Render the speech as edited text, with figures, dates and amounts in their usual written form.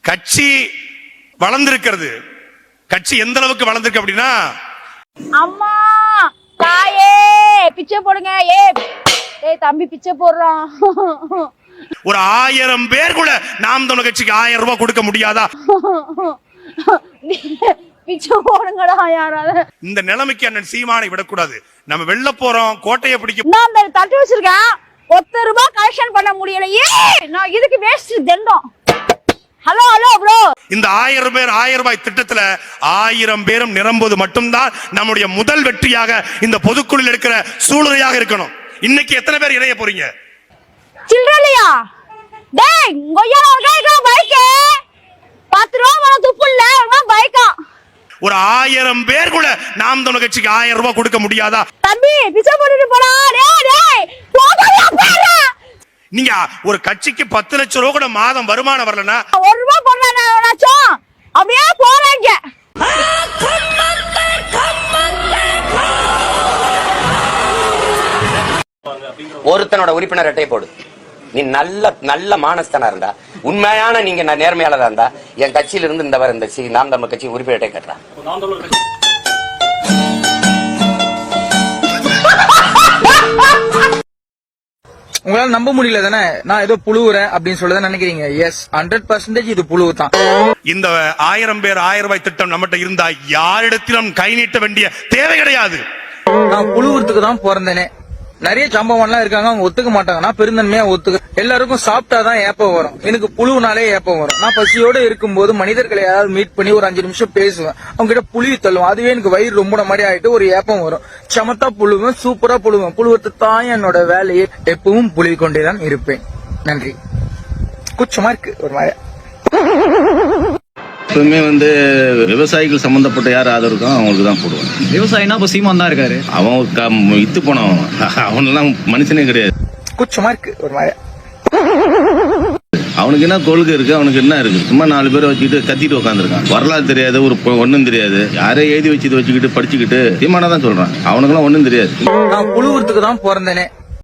கட்சி வளர்ந்திருக்கிறது. கட்சி எந்த அளவுக்கு வளர்ந்திருக்கு அப்படின்னா, அம்மா தாயே பிச்சை போடுங்க. ஏய் தம்பி பிச்சை போடுறான். ஒரு 1000 பேர் கூட நாம் தமிழர் கட்சிக்கு 1000 ரூபாய் கொடுக்க முடியாதா? பிச்சை போடுங்கடா யாராவது. இந்த நிலைமைக்கு அண்ணன் சீமானை விடக்கூடாது. நம்ம வெல்ல போறோம், கோட்டையை பிடிக்க. நான் அந்த தட்டு வச்சிருக்கேன், ₹1 கலெக்ஷன் பண்ண முடியலையே. நான் இதுக்கு வேஸ்ட் தெண்டம். ஹலோ ப்ரோ, இந்த 1000 பேர் 1000 ரூபாய் திட்டத்துல 1000 பேரும் நிரம்புவது மட்டும்தான் நம்முடைய முதல் வெற்றியாக இந்த பொதுக்குழுவில் இருக்கிற சூழ்நிலையாக இருக்கணும். இன்னைக்கு எத்தனை பேர் இணைய போறீங்க? சில்றலையா டேய் கொய்யா ஒரு பைக் ₹10 வர துப்புல்ல பைக்கா. ஒரு 1000 பேர் கூட நாம் தமிழர் கட்சிக்கு 1000 ரூபாய் கொடுக்க முடியாதா? தம்பி பிச்சை போட்டுட்டு போடா. டேய் போகாதயா பாரு. நீங்க ஒரு கட்சிக்கு 10 லட்சம் ரூபாய் கூட மாதம் வருமானம் வரலனா ₹1 போடுறானாச்சோ அப்படியே போறீங்க. ஒருத்தனோட உறுப்பினர் அட்டை போடு. நீ நல்ல மானஸ்தனா இருந்தா, உண்மையான நீங்க நேர்மையாளரா இருந்தா, என் கட்சியில இருந்து இந்த வர இந்த நாம் தமிழர் கட்சி உறுப்பினர் அட்டை கட்டுறா. உங்களால நம்ப முடியல தானே நான் ஏதோ புழுவுறேன் அப்படின்னு சொல்லதான் நினைக்கிறீங்க. எஸ் 100% இது புழுவு தான். இந்த 1000 பேர் 1000 ரூபாய் திட்டம் நம்மகிட்ட இருந்தா யாரிடத்திலும் கை நீட்ட வேண்டிய தேவை கிடையாது. நான் புழுவுறதுக்கு தான் பிறந்தேனே. நிறைய சம்பவம்லாம் இருக்காங்க, அவங்க ஒத்துக்க மாட்டாங்க. நான் பெருந்தன்மையா ஒத்துக்க. எல்லாருக்கும் சாப்பிட்டாதான் ஏப்பம் வரும். எனக்கு புழுவுனாலே ஏப்பம் வரும். நான் பசியோட இருக்கும்போது மனிதர்களை யாராவது மீட் பண்ணி ஒரு 5 நிமிஷம் பேசுவேன். அவங்க கிட்ட புழுவி தள்ளுவேன். அதுவே எனக்கு வயிறு ரொம்ப மாதிரி ஆயிட்டு ஒரு ஏப்பம் வரும். சமத்தா புழுவேன், சூப்பரா புழுவேன். புழுவத்து தான் என்னோட வேலையை. எப்பவும் புழுவி கொண்டேதான் இருப்பேன். நன்றி. குச்சமா இருக்கு ஒரு மாதிரி. எப்பவுமே விவசாயிகள் சம்பந்தப்பட்ட யார் ஆதரவு இருக்கோ அவங்களுக்கு தான் போடுவாங்க. விவசாயினா இப்ப சீமான் தான் இருக்காரு. அவன் இத்து போனவன், அவனெல்லாம் மனுஷனே கிடையாது. குச்சமா இருக்கு ஒரு மாதிரி. அவனுக்கு என்ன கொள்கை இருக்கு, அவனுக்கு என்ன இருக்கு? சும்மா 4 பேரை வச்சுக்கிட்டு கத்திட்டு உட்காந்துருக்கான். வரலாறு தெரியாது, ஒரு ஒண்ணும் தெரியாது. யாரையும் எழுதி வச்சுக்கிட்டு படிச்சுக்கிட்டு சீமானா தான் சொல்றான். அவனுக்கெல்லாம் ஒண்ணும் தெரியாது. நான் புழுவுறதுக்கு தான் பிறந்தேனே.